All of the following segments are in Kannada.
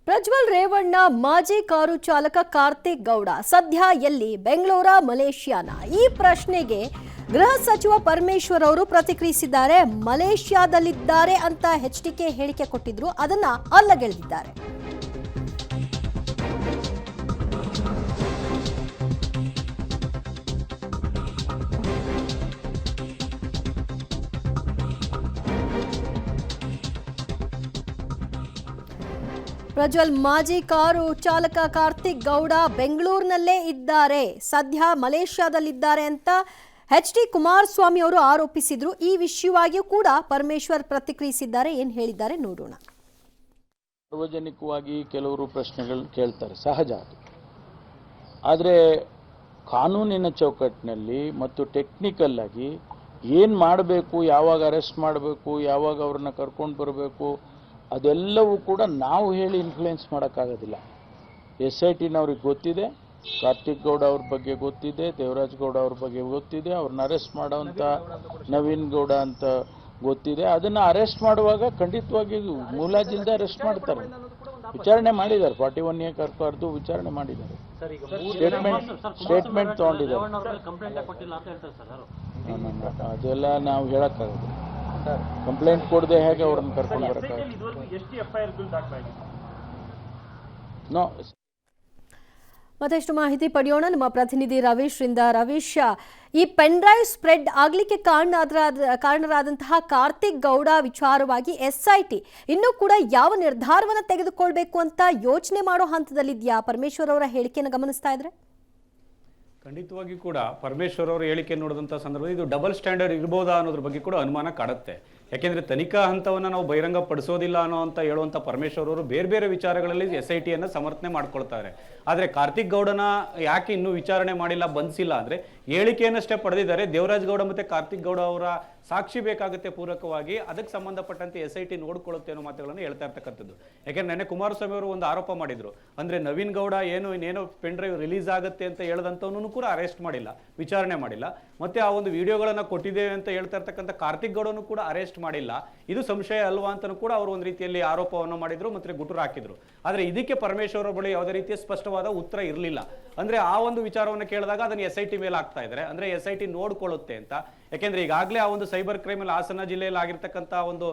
ಪ್ರಜ್ವಲ್ ರೇವಣ್ಣ ಮಾಜಿ ಕಾರು ಚಾಲಕ ಕಾರ್ತಿಕ್ ಗೌಡ ಸದ್ಯ ಎಲ್ಲಿ ಬೆಂಗಳೂರ ಮಲೇಷ್ಯಾನ ಈ ಪ್ರಶ್ನೆಗೆ ಗೃಹ ಸಚಿವ ಪರಮೇಶ್ವರ್ ಅವರು ಪ್ರತಿಕ್ರಿಯಿಸಿದ್ದಾರೆ. ಮಲೇಷ್ಯಾದಲ್ಲಿದ್ದಾರೆ ಅಂತ ಎಚ್ಡಿಕೆ ಹೇಳಿಕೆ ಕೊಟ್ಟಿದ್ರು, ಅದನ್ನ ಅಲ್ಲಗೆಳೆದಿದ್ದಾರೆ. ಪ್ರಜ್ವಲ್ ಮಾಜಿ ಕಾರು ಚಾಲಕ ಕಾರ್ತಿಕ್ ಗೌಡ ಬೆಂಗಳೂರಿನಲ್ಲೇ ಇದ್ದಾರೆ, ಸದ್ಯ ಮಲೇಷ್ಯಾದಲ್ಲಿದ್ದಾರೆ ಅಂತ ಎಚ್.ಡಿ. ಕುಮಾರಸ್ವಾಮಿ ಅವರು ಆರೋಪಿಸಿದ್ರು. ಈ ವಿಷಯವಾಗಿಯೂ ಕೂಡ ಪರಮೇಶ್ವರ್ ಪ್ರತಿಕ್ರಿಯಿಸಿದ್ದಾರೆ. ಏನು ಹೇಳಿದ್ದಾರೆ ನೋಡೋಣ. ಸಾರ್ವಜನಿಕವಾಗಿ ಕೆಲವರು ಪ್ರಶ್ನೆಗಳು ಕೇಳ್ತಾರೆ, ಸಹಜ ಅದು. ಆದರೆ ಕಾನೂನಿನ ಚೌಕಟ್ಟಿನಲ್ಲಿ ಮತ್ತು ಟೆಕ್ನಿಕಲ್ ಆಗಿ ಏನು ಮಾಡಬೇಕು, ಯಾವಾಗ ಅರೆಸ್ಟ್ ಮಾಡಬೇಕು, ಯಾವಾಗ ಅವ್ರನ್ನ ಕರ್ಕೊಂಡು ಬರಬೇಕು, ಅದೆಲ್ಲವೂ ಕೂಡ ನಾವು ಹೇಳಿ ಇನ್ಫ್ಲೂಯೆನ್ಸ್ ಮಾಡೋಕ್ಕಾಗೋದಿಲ್ಲ. SITನವ್ರಿಗೆ ಗೊತ್ತಿದೆ, ಕಾರ್ತಿಕ್ ಗೌಡ ಅವ್ರ ಬಗ್ಗೆ ಗೊತ್ತಿದೆ, ದೇವರಾಜ್ ಗೌಡ ಅವ್ರ ಬಗ್ಗೆ ಗೊತ್ತಿದೆ, ಅವ್ರನ್ನ ಅರೆಸ್ಟ್ ಮಾಡೋವಂಥ ನವೀನ್ ಗೌಡ ಅಂತ ಗೊತ್ತಿದೆ. ಅದನ್ನು ಅರೆಸ್ಟ್ ಮಾಡುವಾಗ ಖಂಡಿತವಾಗಿ ಮುಲಾಜಿಲ್ಲದೆ ಅರೆಸ್ಟ್ ಮಾಡ್ತಾರೆ. ವಿಚಾರಣೆ ಮಾಡಿದ್ದಾರೆ, 41A ಕರ್ಕರ್ದು ವಿಚಾರಣೆ ಮಾಡಿದ್ದಾರೆ, ಸ್ಟೇಟ್ಮೆಂಟ್ ತೊಗೊಂಡಿದ್ದಾರೆ. ಅದೆಲ್ಲ ನಾವು ಹೇಳೋಕ್ಕಾಗೋದಿಲ್ಲ. ಕಂಪ್ಲೇಂಟ್ ಕೊಡದೆ ಹೇಗೆ ಅವ್ರನ್ನ ಕರ್ಕೊಂಡು ಬರೋಕ್ಕಾಗುತ್ತೆ? ಮತ್ತಷ್ಟು ಮಾಹಿತಿ ಪಡೆಯೋಣ ನಮ್ಮ ಪ್ರತಿನಿಧಿ ರವೀಶ್ ರಿಂದ. ರವೀಶ್, ಈ ಪೆನ್ ಡ್ರೈವ್ ಸ್ಪ್ರೆಡ್ ಆಗ್ಲಿಕ್ಕೆ ಕಾರಣರಾದಂತಹ ಕಾರ್ತಿಕ್ ಗೌಡ ವಿಚಾರವಾಗಿ SIT ಇನ್ನೂ ಕೂಡ ಯಾವ ನಿರ್ಧಾರವನ್ನು ತೆಗೆದುಕೊಳ್ಬೇಕು ಅಂತ ಯೋಚನೆ ಮಾಡೋ ಹಂತದಲ್ಲಿದೆಯಾ? ಪರಮೇಶ್ವರ್ ಅವರ ಹೇಳಿಕೆಯನ್ನು ಗಮನಿಸ್ತಾ ಇದ್ರೆ ಖಂಡಿತವಾಗಿ ಕೂಡ ಪರಮೇಶ್ವರ್ ಅವರ ಹೇಳಿಕೆ ನೋಡಿದಂಥ ಸಂದರ್ಭದಲ್ಲಿ ಇದು ಡಬಲ್ ಸ್ಟ್ಯಾಂಡರ್ಡ್ ಇರ್ಬೋದಾ ಅನ್ನೋದ್ರ ಬಗ್ಗೆ ಕೂಡ ಅನುಮಾನ ಕಾಡುತ್ತೆ. ಯಾಕೆಂದರೆ ತನಿಖಾ ಹಂತವನ್ನು ನಾವು ಬಹಿರಂಗ ಪಡಿಸೋದಿಲ್ಲ ಅನ್ನೋ ಅಂತ ಹೇಳುವಂಥ ಪರಮೇಶ್ವರ್ ಅವರು ಬೇರೆ ಬೇರೆ ವಿಚಾರಗಳಲ್ಲಿ SITಯನ್ನು ಸಮರ್ಥನೆ ಮಾಡ್ಕೊಳ್ತಾರೆ. ಆದರೆ ಕಾರ್ತಿಕ್ ಗೌಡನ ಯಾಕೆ ಇನ್ನೂ ವಿಚಾರಣೆ ಮಾಡಿಲ್ಲ, ಬಂಧಿಸಿಲ್ಲ ಅಂದರೆ ಹೇಳಿಕೆಯನ್ನಷ್ಟೇ ಪಡೆದಿದ್ದಾರೆ. ದೇವರಾಜ್ ಗೌಡ ಮತ್ತು ಕಾರ್ತಿಕ್ ಗೌಡ ಅವರ ಸಾಕ್ಷಿ ಬೇಕಾಗುತ್ತೆ ಪೂರಕವಾಗಿ, ಅದಕ್ಕೆ ಸಂಬಂಧಪಟ್ಟಂತೆ SIT ನೋಡ್ಕೊಳ್ಳುತ್ತೆ ಅನ್ನೋ ಮಾತುಗಳನ್ನು ಹೇಳ್ತಾ ಇರ್ತಕ್ಕಂಥದ್ದು. ಯಾಕೆಂದ್ರೆ ನೆನ್ನೆ ಕುಮಾರಸ್ವಾಮಿ ಅವರು ಒಂದು ಆರೋಪ ಮಾಡಿದ್ರು, ಅಂದರೆ ನವೀನ್ ಗೌಡ ಇನ್ನೇನೋ ಪೆನ್ ಡ್ರೈವ್ ರಿಲೀಸ್ ಆಗುತ್ತೆ ಅಂತ ಹೇಳ್ದಂಥವನು ಕೂಡ ಅರೆಸ್ಟ್ ಮಾಡಿಲ್ಲ, ವಿಚಾರಣೆ ಮಾಡಿಲ್ಲ. ಮತ್ತೆ ಆ ಒಂದು ವಿಡಿಯೋಗಳನ್ನು ಕೊಟ್ಟಿದ್ದೇವೆ ಅಂತ ಹೇಳ್ತಾ ಇರ್ತಕ್ಕಂಥ ಕಾರ್ತಿಕ್ ಗೌಡನು ಕೂಡ ಅರೆಸ್ಟ್ ಮಾಡಿಲ್ಲ. ಇದು ಸಂಶಯ ಅಲ್ವಾ ಅಂತಲೂ ಕೂಡ ಅವರು ಒಂದು ರೀತಿಯಲ್ಲಿ ಆರೋಪವನ್ನು ಮಾಡಿದ್ರು, ಮತ್ತೆ ಗುಟುರು ಹಾಕಿದ್ರು. ಆದರೆ ಇದಕ್ಕೆ ಪರಮೇಶ್ವರ ಬಳಿ ಯಾವುದೇ ರೀತಿಯ ಸ್ಪಷ್ಟವಾದ ಉತ್ತರ ಇರಲಿಲ್ಲ. ಅಂದ್ರೆ ಆ ಒಂದು ವಿಚಾರವನ್ನು ಕೇಳಿದಾಗ ಅದನ್ನು SIT ಮೇಲೆ ಆಗ್ತಾ ಇದ್ದಾರೆ, ಅಂದ್ರೆ SIT ನೋಡ್ಕೊಳ್ಳುತ್ತೆ ಅಂತ. ಯಾಕೆಂದ್ರೆ ಈಗಾಗಲೇ ಆ ಒಂದು ಸೈಬರ್ ಕ್ರೈಮ್ ಅಲ್ಲಿ ಹಾಸನ ಜಿಲ್ಲೆಯಲ್ಲಿ ಆಗಿರ್ತಕ್ಕಂಥ ಒಂದು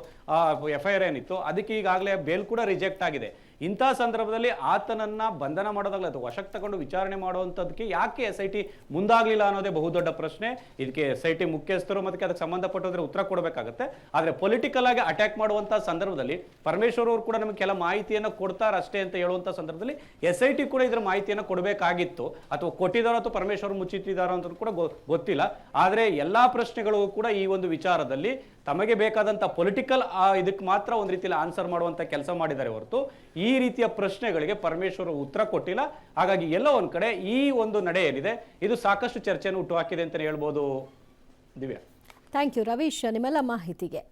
FIR ಏನಿತ್ತು, ಅದಕ್ಕೆ ಈಗಾಗಲೇ ಬೇಲ್ ಕೂಡ ರಿಜೆಕ್ಟ್ ಆಗಿದೆ. ಇಂಥ ಸಂದರ್ಭದಲ್ಲಿ ಆತನನ್ನ ಬಂಧನ ಮಾಡೋದಾಗಲಿ ಅಥವಾ ವಶಕ್ಕೆ ತಗೊಂಡು ವಿಚಾರಣೆ ಮಾಡುವಂಥದ್ದಕ್ಕೆ ಯಾಕೆ SIT ಮುಂದಾಗಲಿಲ್ಲ ಅನ್ನೋದೇ ಬಹುದೊಡ್ಡ ಪ್ರಶ್ನೆ. ಇದಕ್ಕೆ SIT ಮುಖ್ಯಸ್ಥರು ಮತ್ತೆ ಅದಕ್ಕೆ ಸಂಬಂಧಪಟ್ಟಂದ್ರೆ ಉತ್ತರ ಕೊಡಬೇಕಾಗುತ್ತೆ. ಆದರೆ ಪೊಲಿಟಿಕಲ್ ಆಗಿ ಅಟ್ಯಾಕ್ ಮಾಡುವಂಥ ಸಂದರ್ಭದಲ್ಲಿ ಪರಮೇಶ್ವರ್ ಅವರು ಕೂಡ ನಮಗೆ ಕೆಲ ಮಾಹಿತಿಯನ್ನು ಕೊಡ್ತಾರೆ ಅಷ್ಟೇ ಅಂತ ಹೇಳುವಂಥ ಸಂದರ್ಭದಲ್ಲಿ SIT ಕೂಡ ಇದರ ಮಾಹಿತಿಯನ್ನು ಕೊಡಬೇಕಾಗಿತ್ತು, ಅಥವಾ ಕೊಟ್ಟಿದ್ದಾರೋ ಅಥವಾ ಪರಮೇಶ್ವರ್ ಮುಚ್ಚಿಟ್ಟಿದ್ದಾರೋ ಅಂತ ಕೂಡ ಗೊತ್ತಿಲ್ಲ. ಆದರೆ ಎಲ್ಲಾ ಪ್ರಶ್ನೆಗಳು ಕೂಡ ಈ ಒಂದು ವಿಚಾರದಲ್ಲಿ ತಮಗೆ ಬೇಕಾದಂಥ ಪೊಲಿಟಿಕಲ್ ಇದಕ್ಕೆ ಮಾತ್ರ ಒಂದು ರೀತಿಯಲ್ಲಿ ಆನ್ಸರ್ ಮಾಡುವಂಥ ಕೆಲಸ ಮಾಡಿದ್ದಾರೆ ಹೊರತು ಈ ರೀತಿಯ ಪ್ರಶ್ನೆಗಳಿಗೆ ಪರಮೇಶ್ವರ್ ಉತ್ತರ ಕೊಟ್ಟಿಲ್ಲ. ಹಾಗಾಗಿ ಎಲ್ಲೋ ಒಂದ್ ಕಡೆ ಈ ಒಂದು ನಡೆ ಏನಿದೆ ಇದು ಸಾಕಷ್ಟು ಚರ್ಚೆಯನ್ನು ಹುಟ್ಟುಹಾಕಿದೆ ಅಂತ ಹೇಳ್ಬೋದು. ದಿವ್ಯಾ, ಥ್ಯಾಂಕ್ ಯು ರವೀಶ್ ನಿಮ್ಮೆಲ್ಲ ಮಾಹಿತಿಗೆ.